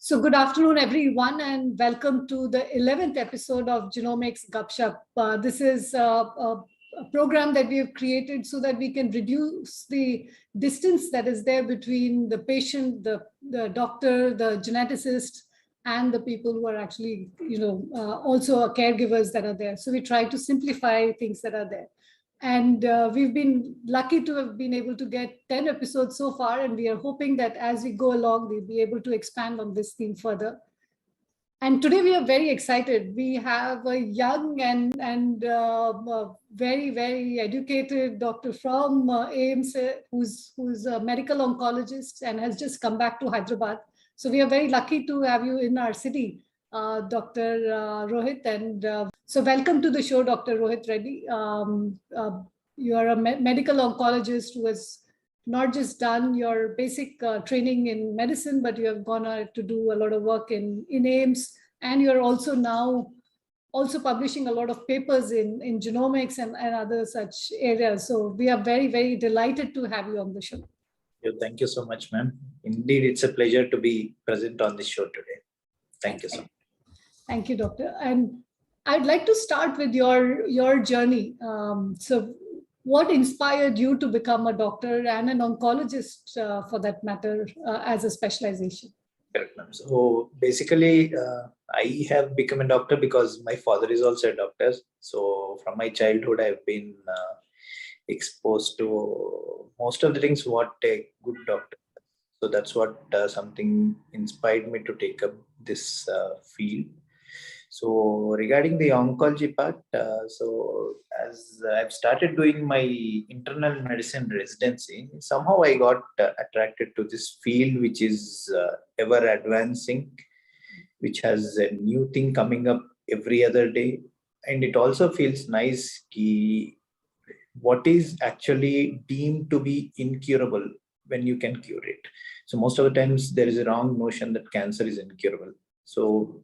So good afternoon, everyone, and welcome to the 11th episode of Genomics Gupshup. This is a program that we have created so that we can reduce the distance that is there between the patient, the doctor, the geneticist, and the people who are actually, also caregivers that are there. So we try to simplify things that are there. And we've been lucky to have been able to get 10 episodes so far, and we are hoping that as we go along, we'll be able to expand on this theme further. And today we are very excited. We have a young and very, very educated doctor from AIMS, who's a medical oncologist and has just come back to Hyderabad. So we are very lucky to have you in our city, Dr. Rohit. And so welcome to the show, Dr. Rohit Reddy. You are a medical oncologist who has not just done your basic training in medicine, but you have gone on to do a lot of work in AIMS, and you're also now publishing a lot of papers in genomics and other such areas. So we are very, very delighted to have you on the show. Thank you so much, ma'am. Indeed, it's a pleasure to be present on this show today. Thank you so much. Thank you, doctor. And I'd like to start with your journey. So what inspired you to become a doctor and an oncologist, for that matter, as a specialization? Correct, ma'am. So basically, I have become a doctor because my father is also a doctor. So from my childhood, I've been exposed to most of the things what a good doctor. So that's what something inspired me to take up this field. So regarding the oncology part, so as I've started doing my internal medicine residency, somehow I got attracted to this field, which is ever advancing, which has a new thing coming up every other day. And it also feels nice what is actually deemed to be incurable when you can cure it. So most of the times there is a wrong notion that cancer is incurable. So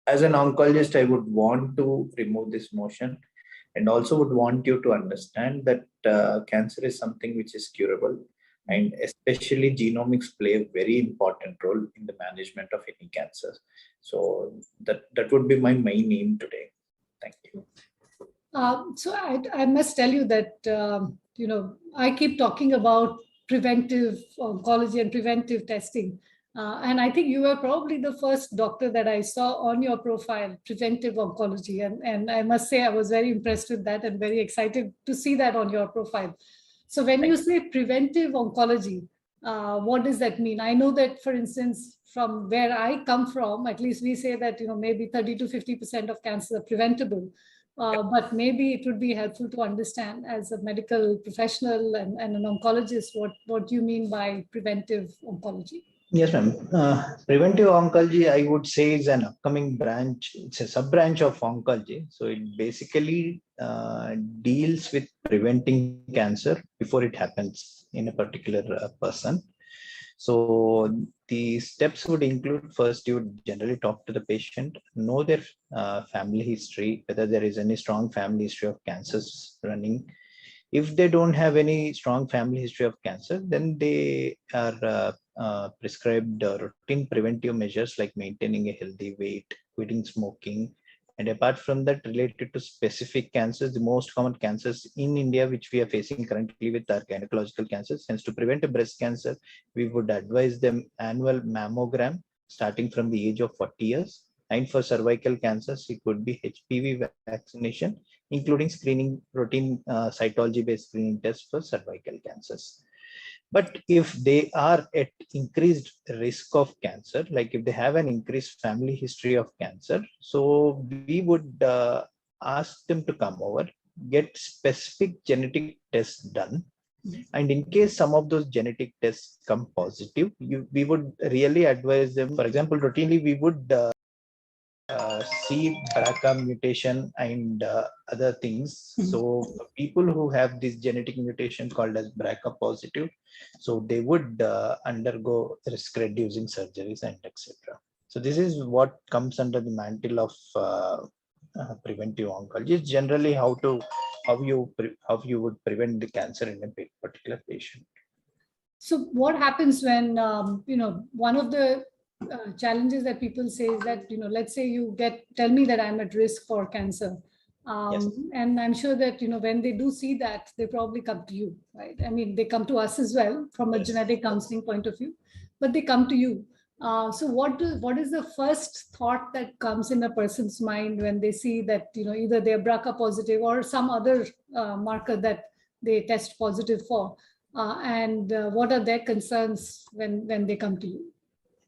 as an oncologist, I would want to remove this notion, and also would want you to understand that cancer is something which is curable, and especially genomics play a very important role in the management of any cancer. So that would be my main aim today. Thank you. So I must tell you that, I keep talking about preventive oncology and preventive testing. And I think you were probably the first doctor that I saw on your profile, preventive oncology. And I must say, I was very impressed with that and very excited to see that on your profile. So when you say preventive oncology, what does that mean? I know that, for instance, from where I come from, at least we say that, maybe 30 to 50% of cancers are preventable. But maybe it would be helpful to understand as a medical professional and an oncologist, what you mean by preventive oncology. Yes, ma'am. Preventive oncology, I would say, is an upcoming branch. It's a sub-branch of oncology. So it basically deals with preventing cancer before it happens in a particular person. So the steps would include, first, you would generally talk to the patient, know their family history, whether there is any strong family history of cancers running. If they don't have any strong family history of cancer, then they are prescribed routine preventive measures like maintaining a healthy weight, quitting smoking. And apart from that, related to specific cancers, the most common cancers in India, which we are facing currently with our gynecological cancers, hence to prevent a breast cancer, we would advise them annual mammogram starting from the age of 40 years. And for cervical cancers, it could be HPV vaccination, including screening, routine cytology-based screening tests for cervical cancers. But if they are at increased risk of cancer, like if they have an increased family history of cancer, so we would ask them to come over, get specific genetic tests done. And in case some of those genetic tests come positive, we would really advise them. For example, routinely, we would see BRCA mutation and other things. So people who have this genetic mutation called as BRCA positive, so they would undergo risk reducing surgeries and etc. So this is what comes under the mantle of preventive oncology. It's generally how you would prevent the cancer in a particular patient. So what happens when one of the challenges that people say is that, let's say you tell me that I'm at risk for cancer. And I'm sure that, when they do see that, they probably come to you, right? I mean, they come to us as well from a genetic counseling point of view, but they come to you. So what is the first thought that comes in a person's mind when they see that, either they're BRCA positive or some other marker that they test positive for? And what are their concerns when they come to you?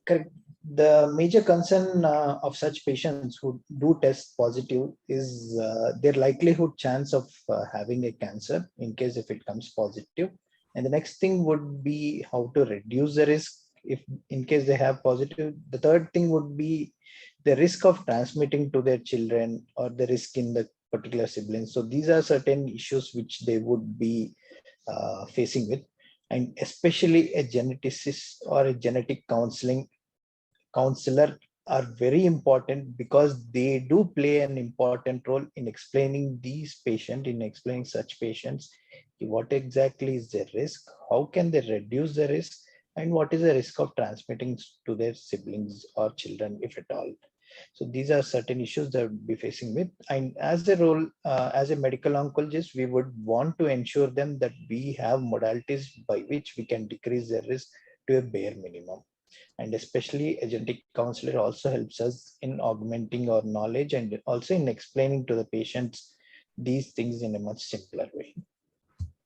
Correct. The major concern of such patients who do test positive is their likelihood chance of having a cancer in case if it comes positive. And the next thing would be how to reduce the risk if in case they have positive. The third thing would be the risk of transmitting to their children or the risk in the particular siblings. So these are certain issues which they would be facing with. And especially a geneticist or a genetic counselor are very important because they do play an important role in explaining such patients what exactly is their risk, how can they reduce the risk, and what is the risk of transmitting to their siblings or children if at all. So these are certain issues that we'll be facing with. And as a role, as a medical oncologist, we would want to ensure them that we have modalities by which we can decrease their risk to a bare minimum. And especially a genetic counselor also helps us in augmenting our knowledge and also in explaining to the patients these things in a much simpler way.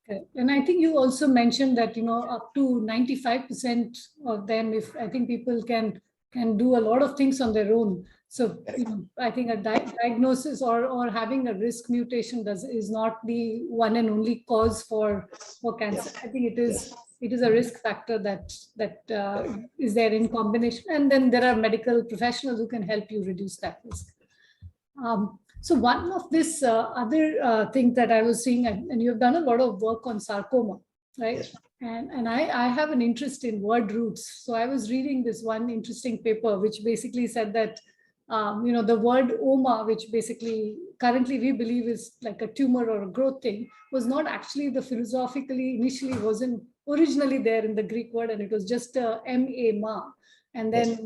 Okay. And I think you also mentioned that, up to 95% of them, if I think people can do a lot of things on their own. So, I think a diagnosis or having a risk mutation is not the one and only cause for cancer. I think it is a risk factor that is there in combination. And then there are medical professionals who can help you reduce that risk. So one of this other thing that I was seeing, and you've done a lot of work on sarcoma, right? Yes. And I have an interest in word roots. So I was reading this one interesting paper, which basically said that, the word oma, which basically currently we believe is like a tumor or a growth thing, was not actually initially wasn't originally there in the Greek word, and it was just ma, and then,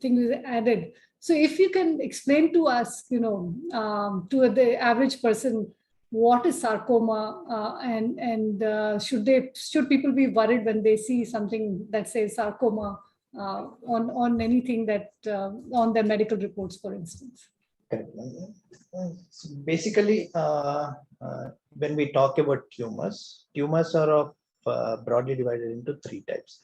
things was added. So if you can explain to us, to the average person, what is sarcoma, and should people be worried when they see something that says sarcoma on anything that on their medical reports, for instance? So basically, when we talk about tumors are broadly divided into three types.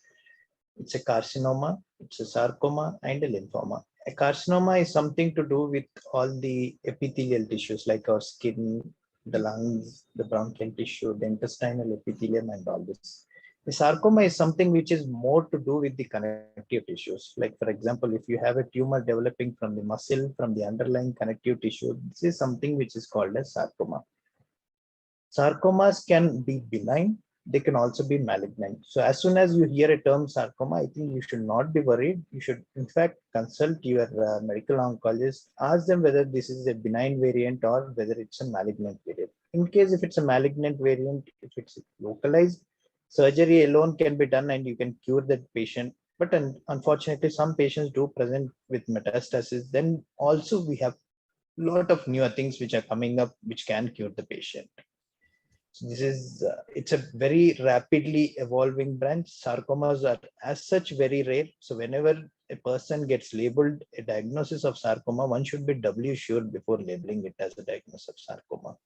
It's a carcinoma, it's a sarcoma, and a lymphoma. A carcinoma is something to do with all the epithelial tissues like our skin, the lungs, the bronchial tissue, the intestinal epithelium, and all this. The sarcoma is something which is more to do with the connective tissues. Like, for example, if you have a tumor developing from the muscle, from the underlying connective tissue, this is something which is called as sarcoma. Sarcomas can be benign. They can also be malignant. So as soon as you hear a term sarcoma, I think you should not be worried. You should, in fact, consult your medical oncologist. Ask them whether this is a benign variant or whether it's a malignant variant. In case if it's a malignant variant, if it's localized, surgery alone can be done and you can cure that patient. But unfortunately, some patients do present with metastasis. Then also we have a lot of newer things which are coming up which can cure the patient. So this is, it's a very rapidly evolving branch. Sarcomas are as such very rare. So whenever a person gets labeled a diagnosis of sarcoma, one should be doubly sure before labeling it as a diagnosis of sarcoma.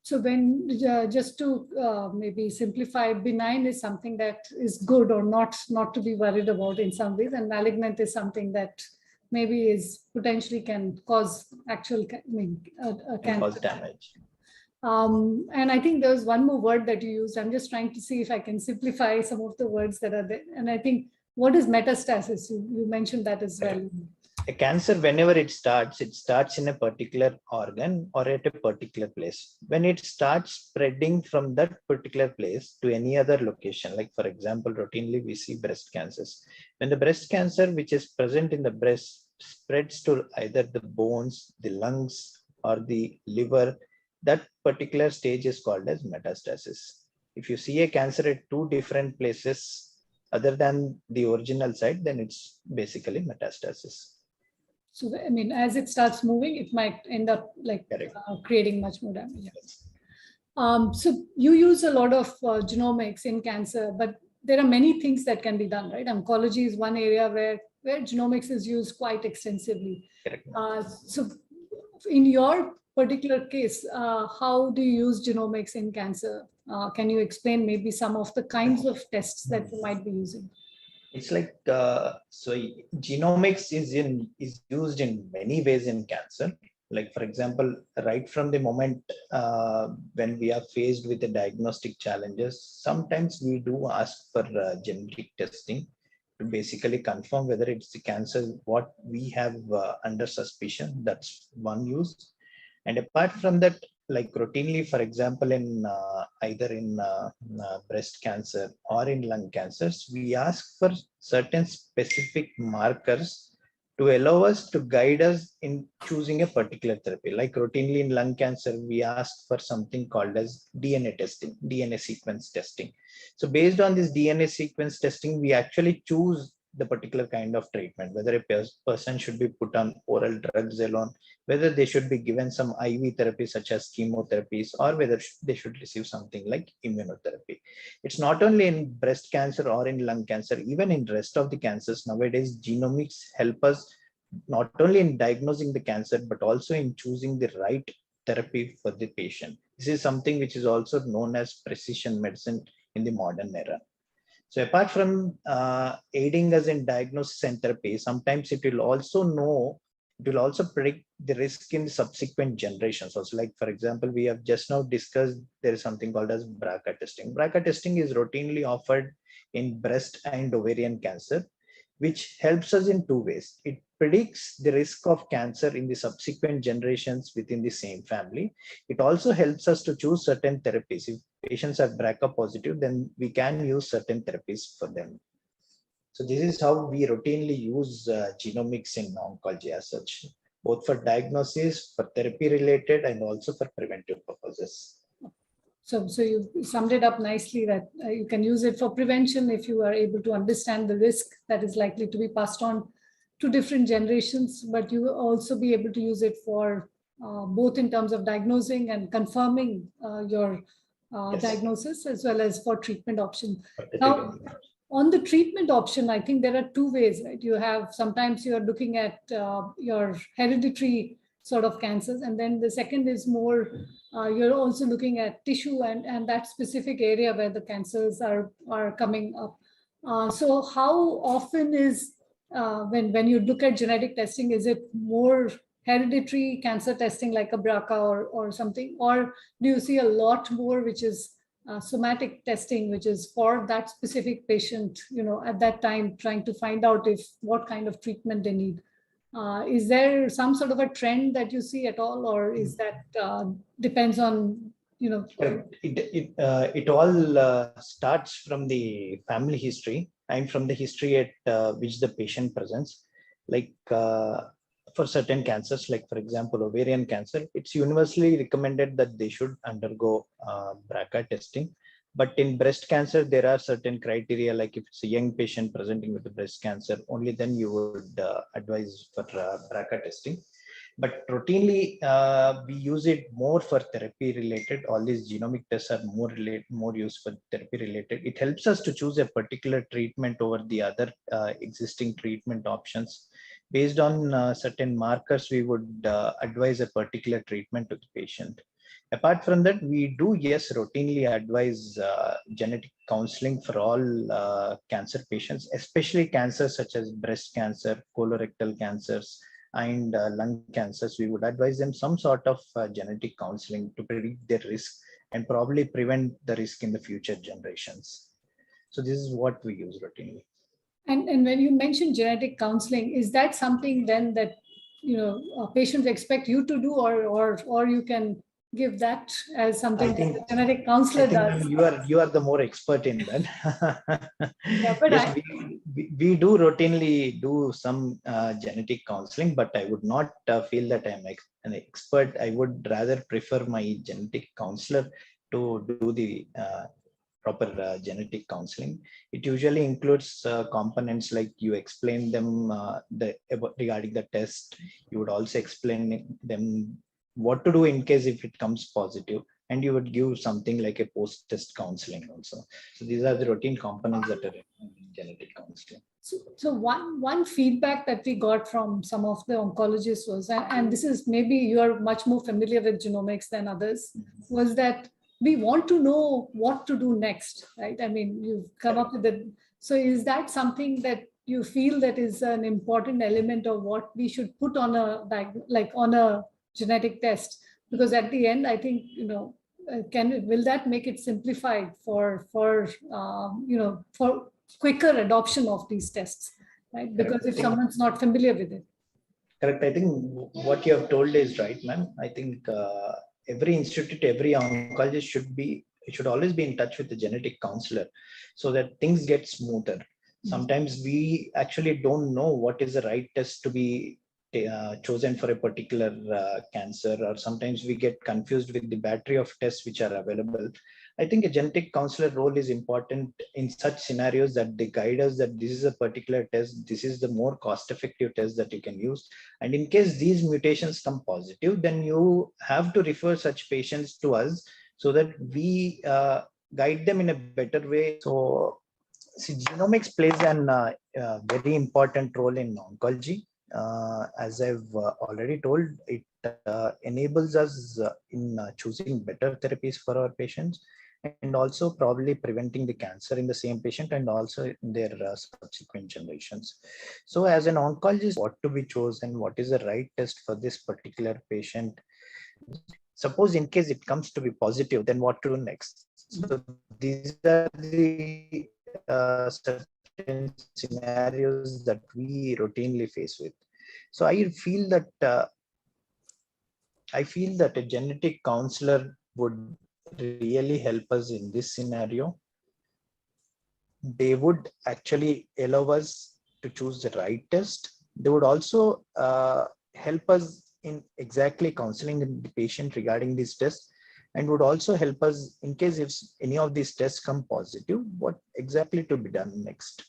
So when, just to maybe simplify, benign is something that is good or not to be worried about in some ways, and malignant is something that maybe is potentially can cause actual, cancer. Cause damage. And I think there was one more word that you used. I'm just trying to see if I can simplify some of the words that are there. And I think, what is metastasis? You mentioned that as well. A cancer, whenever it starts in a particular organ or at a particular place. When it starts spreading from that particular place to any other location, like for example, routinely we see breast cancers. When the breast cancer which is present in the breast spreads to either the bones, the lungs, or the liver, that particular stage is called as metastasis. If you see a cancer at two different places Other than the original site, then it's basically metastasis. So, I mean, as it starts moving, it might end up like creating much more damage. Yes. So you use a lot of genomics in cancer, but there are many things that can be done, right? Oncology is one area where genomics is used quite extensively. So in your particular case, how do you use genomics in cancer? Can you explain maybe some of the kinds of tests that you might be using? It's like so genomics is used in many ways in cancer. Like for example, right from the moment when we are faced with the diagnostic challenges, sometimes we do ask for genetic testing to basically confirm whether it's the cancer what we have under suspicion. That's one use. And apart from that, like routinely, for example, in either in breast cancer or in lung cancers, we ask for certain specific markers to allow us to guide us in choosing a particular therapy. Like routinely in lung cancer, we ask for something called as DNA testing, DNA sequence testing. So based on this DNA sequence testing, we actually choose the particular kind of treatment, whether a person should be put on oral drugs alone, whether they should be given some IV therapy such as chemotherapies, or whether they should receive something like immunotherapy. It's not only in breast cancer or in lung cancer, even in rest of the cancers nowadays, genomics help us not only in diagnosing the cancer, but also in choosing the right therapy for the patient. This is something which is also known as precision medicine in the modern era. So apart from aiding us in diagnosis and therapy, sometimes it will also predict the risk in subsequent generations. Also, like for example, we have just now discussed there is something called as BRCA testing. BRCA testing is routinely offered in breast and ovarian cancer, which helps us in two ways. It predicts the risk of cancer in the subsequent generations within the same family. It also helps us to choose certain therapies. If patients are BRCA positive, then we can use certain therapies for them. So this is how we routinely use genomics in oncology as such, both for diagnosis, for therapy related, and also for preventive purposes. So you summed it up nicely that you can use it for prevention if you are able to understand the risk that is likely to be passed on to different generations, but you will also be able to use it for both in terms of diagnosing and confirming your diagnosis, as well as for treatment option. Now, on the treatment option, I think there are two ways, right? You have, sometimes you are looking at your hereditary sort of cancers, and then the second is more you're also looking at tissue and that specific area where the cancers are coming up. So how often is when you look at genetic testing, is it more hereditary cancer testing like a BRCA or something, or do you see a lot more which is somatic testing, which is for that specific patient, at that time, trying to find out what kind of treatment they need? Is there some sort of a trend that you see at all, or is that depends on, It all starts from the family history and from the history at which the patient presents. Like for certain cancers, like for example, ovarian cancer, it's universally recommended that they should undergo BRCA testing. But in breast cancer, there are certain criteria, like if it's a young patient presenting with the breast cancer, only then you would advise for BRCA testing. But routinely, we use it more for therapy related. All these genomic tests are more used for therapy related. It helps us to choose a particular treatment over the other existing treatment options. Based on certain markers, we would advise a particular treatment to the patient. Apart from that, we do, yes, routinely advise genetic counseling for all cancer patients, especially cancers such as breast cancer, colorectal cancers, and lung cancers. We would advise them some sort of genetic counseling to predict their risk and probably prevent the risk in the future generations. So this is what we use routinely. And when you mention genetic counseling, is that something then that patients expect you to do, or you can give that as something that the genetic counselor does? You are the more expert in that. Yeah, but yes, we do routinely do some genetic counseling, but I would not feel that I'm an expert. I would rather prefer my genetic counselor to do the proper genetic counseling. It usually includes components like you explain them regarding the test. You would also explain them what to do in case if it comes positive, and you would give something like a post-test counseling also. So these are the routine components that are in genetic counseling. So one feedback that we got from some of the oncologists was, and this is maybe you're much more familiar with genomics than others, was that we want to know what to do next, right? I mean, you've come up with it. So is that something that you feel that is an important element of what we should put on a, like on a genetic test? Because at the end, I think, will that make it simplified for quicker adoption of these tests, right? Because if someone's not familiar with it. Correct. I think what you have told is right, ma'am. I think every institute, every oncologist should always be in touch with the genetic counselor so that things get smoother. Sometimes we actually don't know what is the right test to be chosen for a particular cancer, or sometimes we get confused with the battery of tests which are available. I think a genetic counselor role is important in such scenarios, that they guide us that this is a particular test, this is the more cost-effective test that you can use. And in case these mutations come positive, then you have to refer such patients to us so that we guide them in a better way. So see, genomics plays an very important role in oncology. As I've already told, it enables us in choosing better therapies for our patients, and also probably preventing the cancer in the same patient and also in their subsequent generations. So as an oncologist, what to be chosen, what is the right test for this particular patient? Suppose in case it comes to be positive, then what to do next? So these are the certain scenarios that we routinely face with. So I feel that a genetic counselor would really help us in this scenario. They would actually allow us to choose the right test. They would also help us in exactly counseling the patient regarding this test, and would also help us in case if any of these tests come positive, what exactly to be done next.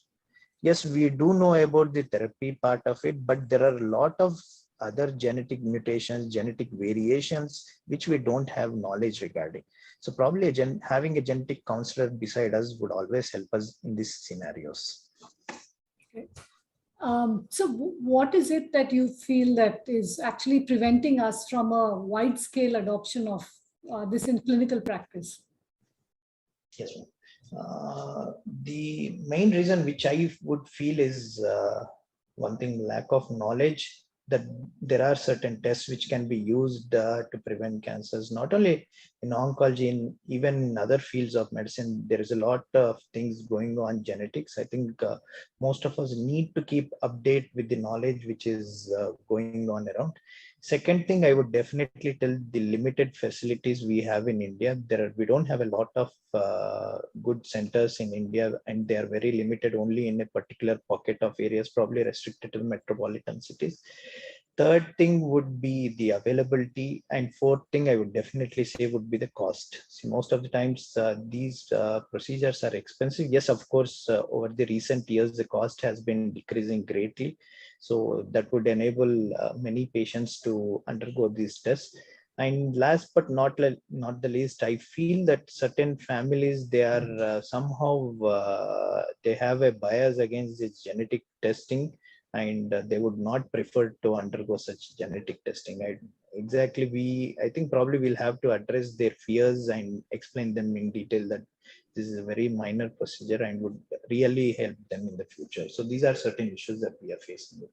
Yes, we do know about the therapy part of it, but there are a lot of other genetic mutations, genetic variations, which we don't have knowledge regarding. So probably having a genetic counselor beside us would always help us in these scenarios. Okay. So what is it that you feel that is actually preventing us from a wide-scale adoption of this in clinical practice? Yes, the main reason which I would feel is one thing, lack of knowledge that there are certain tests which can be used to prevent cancers, not only in oncology, even in other fields of medicine. There is a lot of things going on genetics. I think most of us need to keep update with the knowledge which is going on around. Second thing, I would definitely tell the limited facilities we have in India. We don't have a lot of good centers in India, and they are very limited only in a particular pocket of areas, probably restricted to the metropolitan cities. Third thing would be the availability, and fourth thing I would definitely say would be the cost. See, most of the times these procedures are expensive. Yes, of course, over the recent years, the cost has been decreasing greatly. So that would enable many patients to undergo these tests. And last but not the least, I feel that certain families, they are somehow they have a bias against this genetic testing, and they would not prefer to undergo such genetic testing. I think probably we'll have to address their fears and explain them in detail that this is a very minor procedure and would really help them in the future. So these are certain issues that we are facing.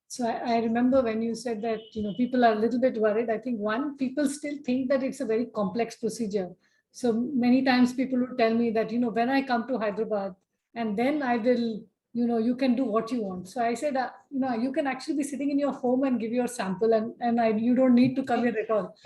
So I remember when you said that, people are a little bit worried. I think people still think that it's a very complex procedure. So many times people would tell me that, when I come to Hyderabad, and then I will, you can do what you want. So I said, you can actually be sitting in your home and give your sample, and you don't need to come here at all.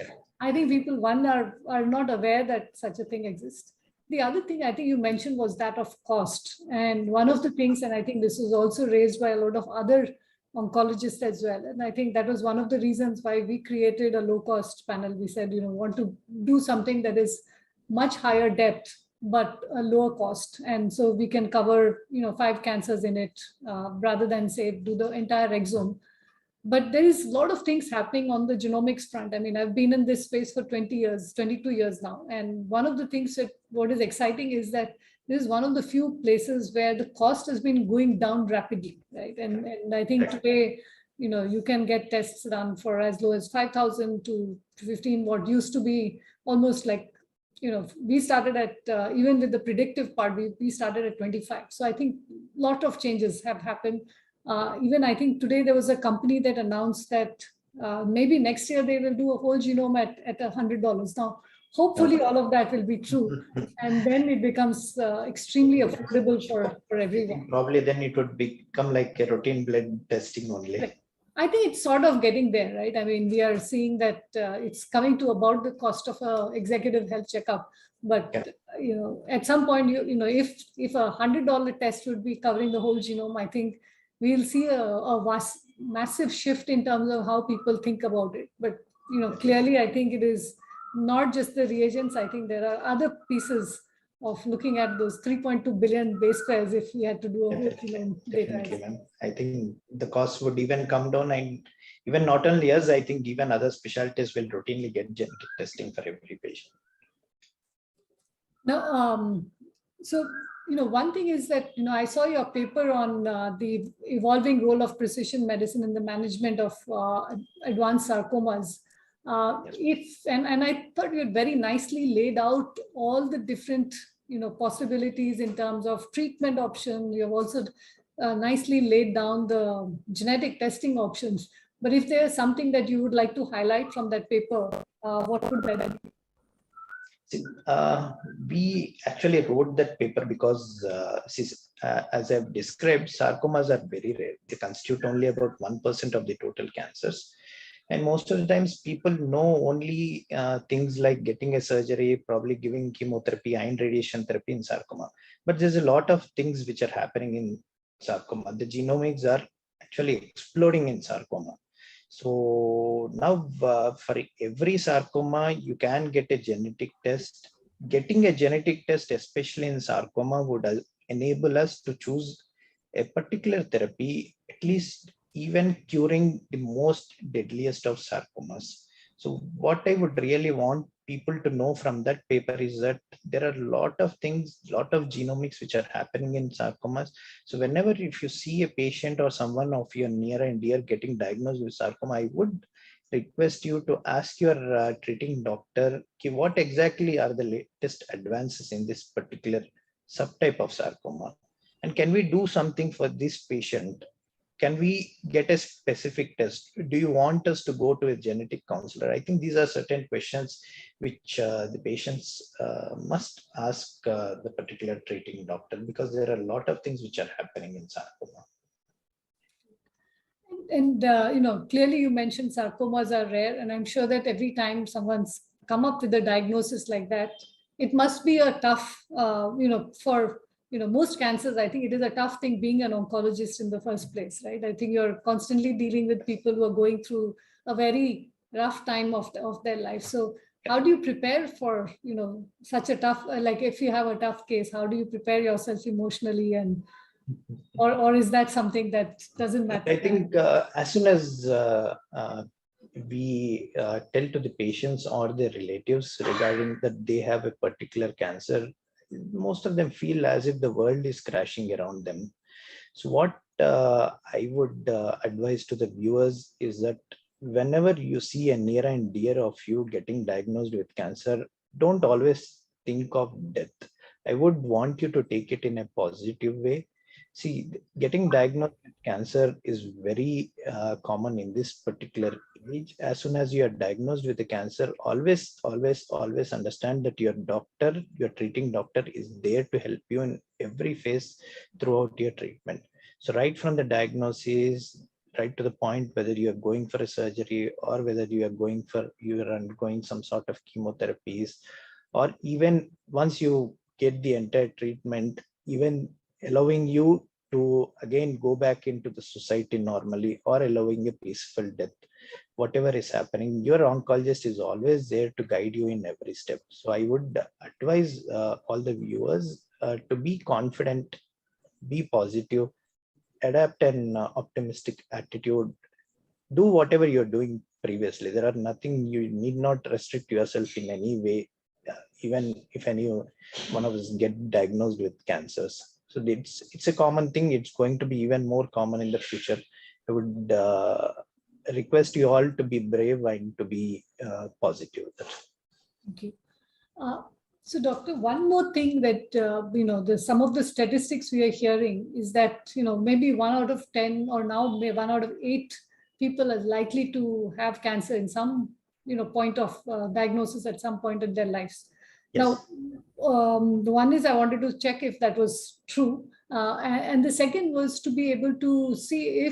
I think people, are not aware that such a thing exists. The other thing I think you mentioned was that of cost. And one of the things, and I think this was also raised by a lot of other oncologists as well. And I think that was one of the reasons why we created a low-cost panel. We said, want to do something that is much higher depth but a lower cost. And so we can cover, 5 cancers in it rather than say do the entire exome. But there is a lot of things happening on the genomics front. I mean, I've been in this space for 20 years, 22 years now. And one of the things that what is exciting is that this is one of the few places where the cost has been going down rapidly, right? And I think today, you can get tests done for as low as 5,000 to 15, what used to be almost like, we started at, even with the predictive part, we started at 25. So I think a lot of changes have happened. Even I think today there was a company that announced that maybe next year they will do a whole genome at $100. Now, hopefully all of that will be true. And then it becomes extremely affordable for everyone. Probably then it would become like a routine blood testing only. Right. I think it's sort of getting there, right? I mean, we are seeing that it's coming to about the cost of a executive health checkup. But at some point, if a $100 test would be covering the whole genome, I think we'll see a massive shift in terms of how people think about it. But clearly, I think it is not just the reagents. I think there are other pieces of looking at those 3.2 billion base pairs if we had to do a whole genome data. I think the cost would even come down, and even not only us, I think even other specialties will routinely get genetic testing for every patient. Now, so one thing is that I saw your paper on the evolving role of precision medicine in the management of advanced sarcomas. And I thought you had very nicely laid out all the different possibilities in terms of treatment option. You have also nicely laid down the genetic testing options. But if there is something that you would like to highlight from that paper, what would that be? We actually wrote that paper because, as I've described, sarcomas are very rare. They constitute only about 1% of the total cancers. And most of the times people know only things like getting a surgery, probably giving chemotherapy, iron radiation therapy in sarcoma. But there's a lot of things which are happening in sarcoma. The genomics are actually exploding in sarcoma. So now for every sarcoma, you can get a genetic test. Getting a genetic test, especially in sarcoma, would enable us to choose a particular therapy, at least even curing the most deadliest of sarcomas. So what I would really want people to know from that paper is that there are a lot of things, lot of genomics which are happening in sarcomas. So whenever if you see a patient or someone of your near and dear getting diagnosed with sarcoma, I would request you to ask your treating doctor, what exactly are the latest advances in this particular subtype of sarcoma? And can we do something for this patient? Can we get a specific test? Do you want us to go to a genetic counselor? I think these are certain questions which the patients must ask the particular treating doctor, because there are a lot of things which are happening in sarcoma. And clearly you mentioned sarcomas are rare, and I'm sure that every time someone's come up with a diagnosis like that, it must be a tough, for most cancers. I think it is a tough thing being an oncologist in the first place, right? I think you're constantly dealing with people who are going through a very rough time of their life. So how do you prepare for such a tough, like if you have a tough case, how do you prepare yourself emotionally, and or is that something that doesn't matter? I think as soon as we tell to the patients or their relatives regarding that they have a particular cancer, most of them feel as if the world is crashing around them. So what I would advise to the viewers is that whenever you see a near and dear of you getting diagnosed with cancer, don't always think of death. I would want you to take it in a positive way. See, getting diagnosed with cancer is very common in this particular age. As soon as you are diagnosed with a cancer, always understand that your doctor, your treating doctor, is there to help you in every phase throughout your treatment. So right from the diagnosis, right to the point whether you are going for a surgery or whether you are undergoing some sort of chemotherapies, or even once you get the entire treatment, even allowing you to again go back into the society normally, or allowing a peaceful death. whatever is happening, your oncologist is always there to guide you in every step. So I would advise all the viewers to be confident, be positive, adapt an optimistic attitude, do whatever you're doing previously. There are nothing, you need not restrict yourself in any way, even if any one of us get diagnosed with cancers. So it's a common thing. It's going to be even more common in the future. I would request you all to be brave and to be positive. Okay. So, Doctor, one more thing that some of the statistics we are hearing is that maybe 1 out of 10, or now maybe 1 out of 8 people are likely to have cancer in some point of diagnosis at some point in their lives. Yes. Now, the one is I wanted to check if that was true, and the second was to be able to see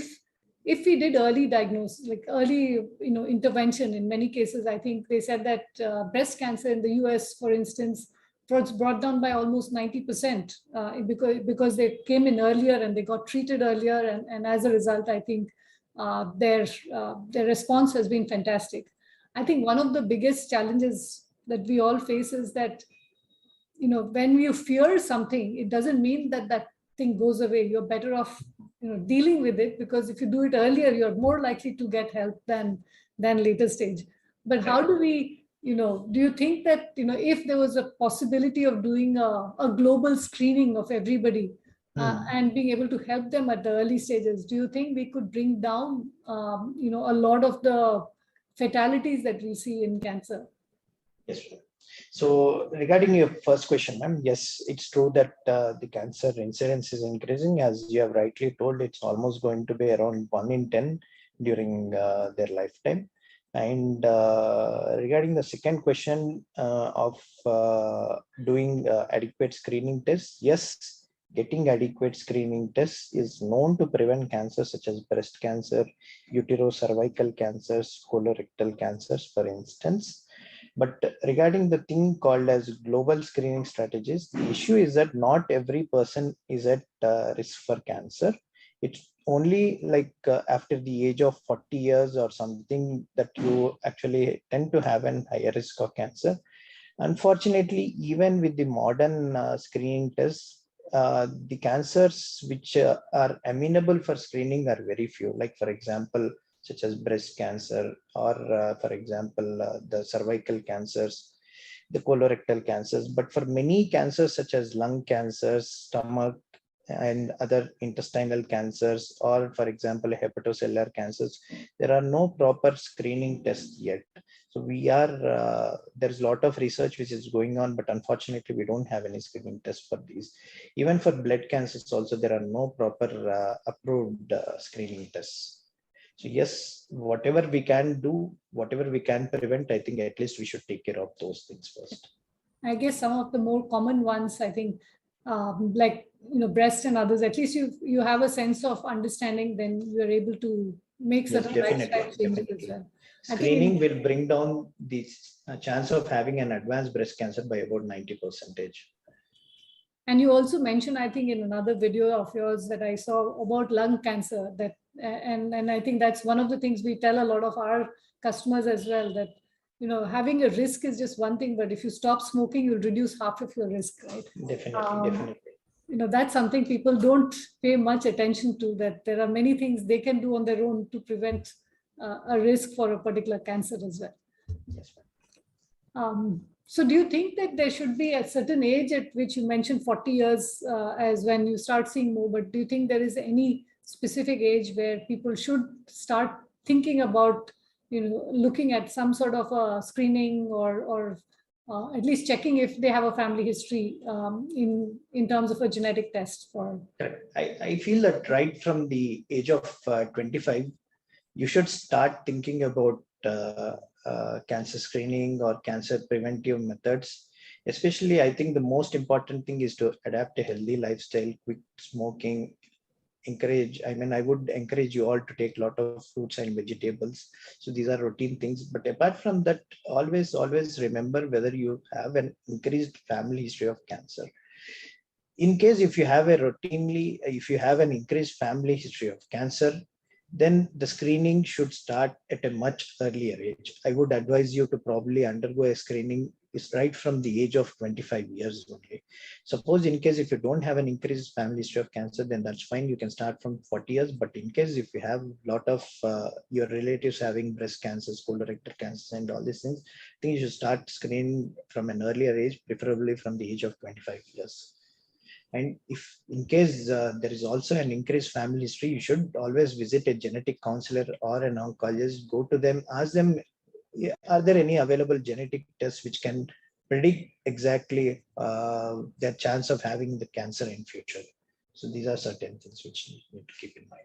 if we did early diagnosis, like early intervention. In many cases, I think they said that breast cancer in the US, for instance, was brought down by almost 90% because they came in earlier and they got treated earlier, and as a result, I think their response has been fantastic. I think one of the biggest challenges that we all face is that when you fear something, it doesn't mean that that thing goes away. You're better off dealing with it, because if you do it earlier, you're more likely to get help than later stage. But how do we do you think that if there was a possibility of doing a global screening of everybody and being able to help them at the early stages, do you think we could bring down a lot of the fatalities that we see in cancer? Yes. So regarding your first question, ma'am, yes, it's true that the cancer incidence is increasing. As you have rightly told, it's almost going to be around 1 in 10 during their lifetime. And regarding the second question of doing adequate screening tests, yes, getting adequate screening tests is known to prevent cancers such as breast cancer, uterocervical cancers, colorectal cancers, for instance. But regarding the thing called as global screening strategies, the issue is that not every person is at risk for cancer. It's only like after the age of 40 years or something that you actually tend to have a higher risk of cancer. Unfortunately, even with the modern screening tests, the cancers which are amenable for screening are very few. Like, for example, such as breast cancer, or for example, the cervical cancers, the colorectal cancers. But for many cancers such as lung cancers, stomach, and other intestinal cancers, or for example, hepatocellular cancers, there are no proper screening tests yet. So we are, there's a lot of research which is going on, but unfortunately we don't have any screening tests for these. Even for blood cancers also, there are no proper approved screening tests. So yes, whatever we can do, whatever we can prevent, I think at least we should take care of those things first. I guess some of the more common ones, I think, like breast and others, at least you have a sense of understanding, then you are able to make certain lifestyle changes as well. Screening will bring down the chance of having an advanced breast cancer by about 90%. And you also mentioned, I think, in another video of yours that I saw about lung cancer, that and I think that's one of the things we tell a lot of our customers as well, that having a risk is just one thing, but if you stop smoking, you'll reduce half of your risk, right? Definitely. That's something people don't pay much attention to, that there are many things they can do on their own to prevent a risk for a particular cancer as well. Yes, so do you think that there should be a certain age at which, you mentioned 40 years as when you start seeing more, but do you think there is any specific age where people should start thinking about looking at some sort of a screening, or at least checking if they have a family history in terms of a genetic test for? I feel that right from the age of 25, you should start thinking about cancer screening or cancer preventive methods. Especially, I think the most important thing is to adapt a healthy lifestyle, quit smoking, I would encourage you all to take a lot of fruits and vegetables. So these are routine things. But apart from that, always remember whether you have an increased family history of cancer. In case if you have an increased family history of cancer, then the screening should start at a much earlier age. I would advise you to probably undergo a screening is right from the age of 25 years only. Suppose in case if you don't have an increased family history of cancer, then that's fine. You can start from 40 years. But in case if you have a lot of your relatives having breast cancers, colorectal cancers, and all these things, I think you should start screening from an earlier age, preferably from the age of 25 years. And if in case there is also an increased family history, you should always visit a genetic counselor or an oncologist, go to them, ask them, are there any available genetic tests which can predict exactly their chance of having the cancer in future. So these are certain things which you need to keep in mind.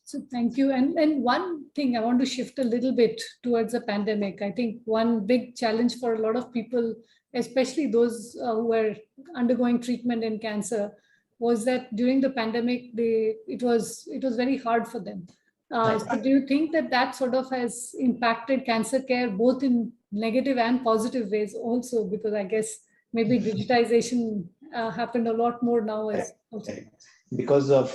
So thank you. And one thing I want to shift a little bit towards the pandemic. I think one big challenge for a lot of people, especially those who were undergoing treatment in cancer, was that during the pandemic, it was very hard for them. So do you think that sort of has impacted cancer care both in negative and positive ways also? Because I guess maybe digitization happened a lot more now as also. Because of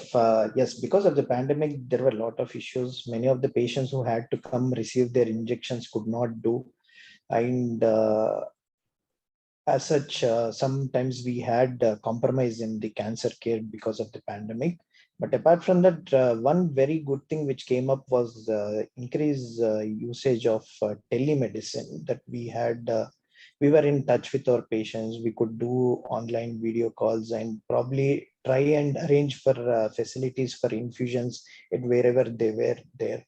because of the pandemic, there were a lot of issues. Many of the patients who had to come receive their injections could not do, and as such, sometimes we had compromise in the cancer care because of the pandemic. But apart from that, one very good thing which came up was increased usage of telemedicine that we had. We were in touch with our patients. We could do online video calls and probably try and arrange for facilities for infusions at wherever they were there.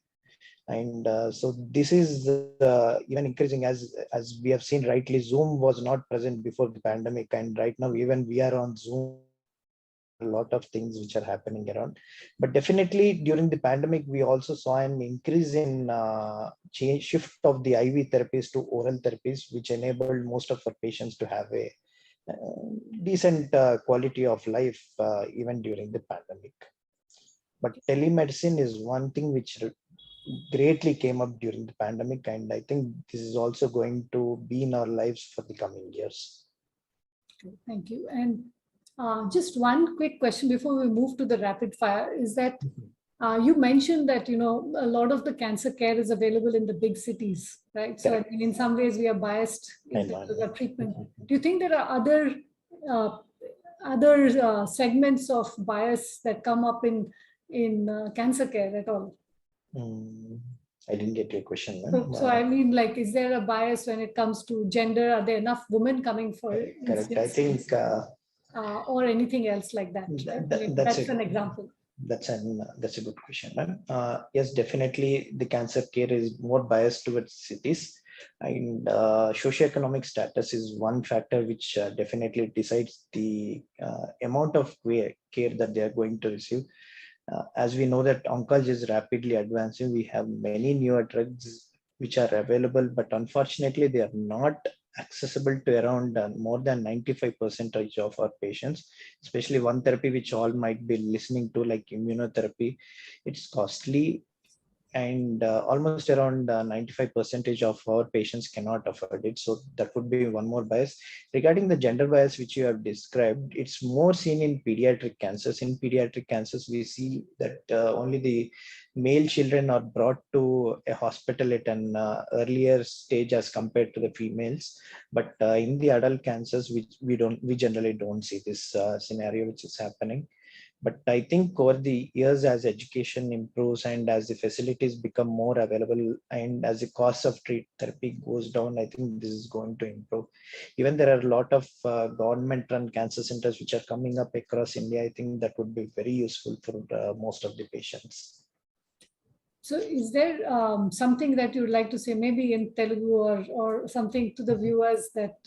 And so this is even increasing as we have seen rightly. Zoom was not present before the pandemic, and right now even we are on Zoom. A lot of things which are happening around, but definitely during the pandemic we also saw an increase in shift of the IV therapies to oral therapies, which enabled most of our patients to have a decent quality of life even during the pandemic. But telemedicine is one thing which greatly came up during the pandemic, and I think this is also going to be in our lives for the coming years. Okay, thank you. And just one quick question before we move to the rapid fire is that you mentioned that, a lot of the cancer care is available in the big cities, right? So I mean, in some ways we are biased in terms of treatment. Do you think there are other segments of bias that come up in cancer care at all? I didn't get your question. So I mean, like, is there a bias when it comes to gender? Are there enough women coming for it? Correct. I think or anything else like that. Right? That's an example. That's a good question, ma'am. Yes, definitely the cancer care is more biased towards cities, and socioeconomic status is one factor which definitely decides the amount of care that they are going to receive. As we know that oncology is rapidly advancing, we have many newer drugs which are available, but unfortunately they are not accessible to around more than 95% of our patients, especially one therapy which all might be listening to, like immunotherapy. It's costly, and almost around 95% of our patients cannot afford it. So that would be one more bias. Regarding the gender bias which you have described, it's more seen in pediatric cancers. In pediatric cancers, we see that only the male children are brought to a hospital at an earlier stage as compared to the females. But in the adult cancers, we generally don't see this scenario which is happening. But I think over the years, as education improves and as the facilities become more available and as the cost of therapy goes down, I think this is going to improve. Even there are a lot of government-run cancer centers which are coming up across India. I think that would be very useful for most of the patients. So is there something that you would like to say, maybe in Telugu or something to the viewers that,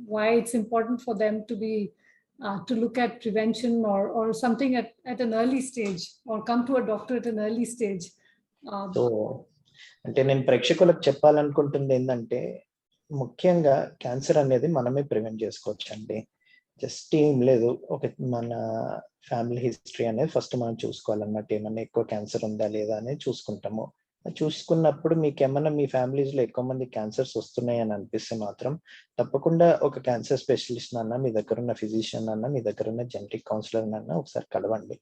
why it's important for them to be to look at prevention or something at an early stage, or come to a doctor at an early stage? So, అంటే నేను ప్రేక్షకులకు చెప్పాలనుకుంటుంది ఏంటంటే, ముఖ్యంగా cancer అనేది మనమే prevent చేసుకోవచ్చు అండి. Just ఏం లేదు, మన ఫ్యామిలీ హిస్టరీ అనేది ఫస్ట్ మనం చూసుకోవాలన్నమాట. ఏమన్నా ఎక్కువ క్యాన్సర్ ఉందా లేదా అనేది చూసుకుంటాము. చూసుకున్నప్పుడు మీకు ఏమన్నా మీ ఫ్యామిలీస్లో ఎక్కువ మంది క్యాన్సర్స్ వస్తున్నాయి అని అనిపిస్తే మాత్రం తప్పకుండా ఒక క్యాన్సర్ స్పెషలిస్ట్ అన్నా, మీ దగ్గర ఉన్న ఫిజిషియన్ అన్నా, మీ దగ్గర ఉన్న జెనెటిక్ కౌన్సిలర్ అన్నా ఒకసారి కలవండి.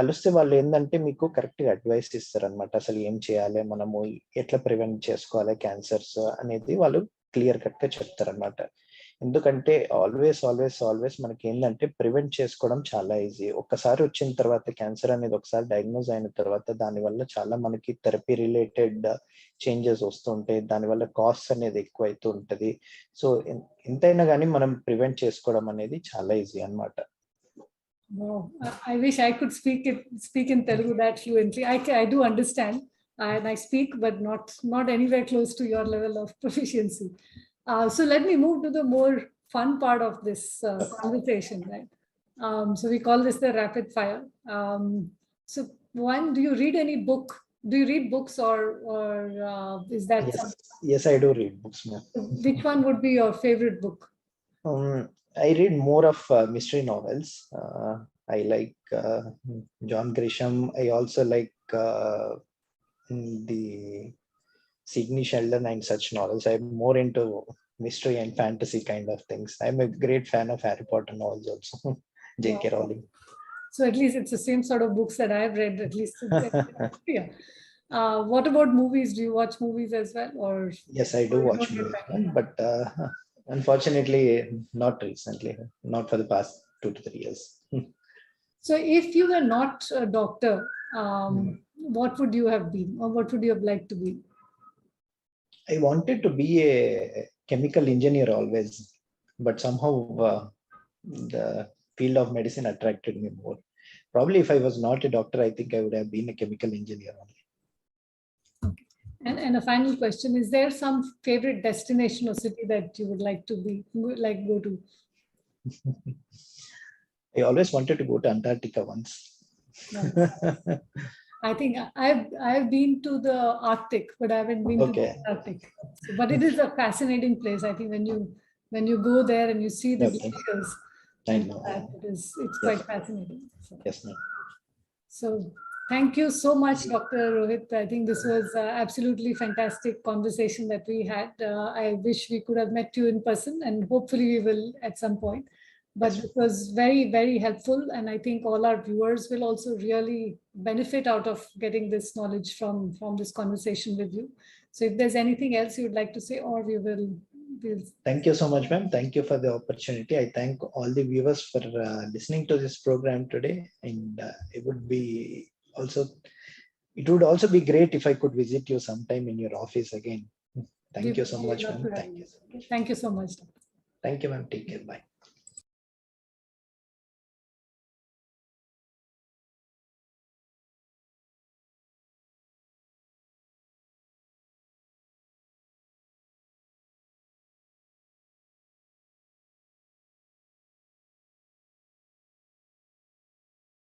కలిస్తే వాళ్ళు ఏంటంటే మీకు కరెక్ట్గా అడ్వైస్ ఇస్తారనమాట. అసలు ఏం చేయాలి, మనము ఎట్లా ప్రివెంట్ చేసుకోవాలి క్యాన్సర్స్ అనేది వాళ్ళు క్లియర్ కట్గా చెప్తారనమాట. ఎందుకంటే ఆల్వేస్ మనకి ఏంటంటే ప్రివెంట్ చేసుకోవడం చాలా ఈజీ. ఒక్కసారి వచ్చిన తర్వాత క్యాన్సర్ అనేది ఒకసారి డయాగ్నోజ్ అయిన తర్వాత దానివల్ల చాలా మనకి థెరపీ రిలేటెడ్ చేంజెస్ వస్తుంటాయి. దానివల్ల కాస్ట్ అనేది ఎక్కువ అవుతూ ఉంటుంది. సో ఎంతైనా కానీ మనం ప్రివెంట్ చేసుకోవడం అనేది చాలా ఈజీ అన్నమాట. Wow. I wish I could speak in Telugu that fluently. I do understand and I speak, but not anywhere close to your level of proficiency. So let me move to the more fun part of this conversation, right? So we call this the rapid fire. So one, do you read any book? Do you read books or is that Yes, I do read books, ma'am. Which one would be your favorite book? I read more of mystery novels. I like John Grisham. I also like the Sidney Sheldon and such novels. I'm more into mystery and fantasy kind of things. I'm a great fan of Harry Potter novels also. J.K. Rowling. So at least it's the same sort of books that I've read, at least. Yeah. What about movies? Do you watch movies as well? Or yes, I do watch movies, but unfortunately not recently, not for the past 2 to 3 years. So if you were not a doctor, what would you have been, or what would you have liked to be? I wanted to be a chemical engineer always, but somehow the field of medicine attracted me more. Probably if I was not a doctor, I think I would have been a chemical engineer only. Okay. And a final question, is there some favorite destination or city that you would like to go to? I always wanted to go to Antarctica once. Nice. I think I've been to the Arctic, but I haven't been to the Antarctic. So, but it is a fascinating place. I think when you go there and you see the glaciers, it's quite fascinating. So. Yes, ma'am. So thank you so much, Dr. Rohit. I think this was absolutely fantastic conversation that we had. I wish we could have met you in person, and hopefully we will at some point. But it was very, very helpful. And I think all our viewers will also really benefit out of getting this knowledge from this conversation with you. So if there's anything else you would like to say, or we'll... Thank you so much, ma'am. Thank you for the opportunity. I thank all the viewers for listening to this program today. And it would also be great if I could visit you sometime in your office again. Thank you so much, ma'am. Thank you so much. Thank you, ma'am. Take care. Bye.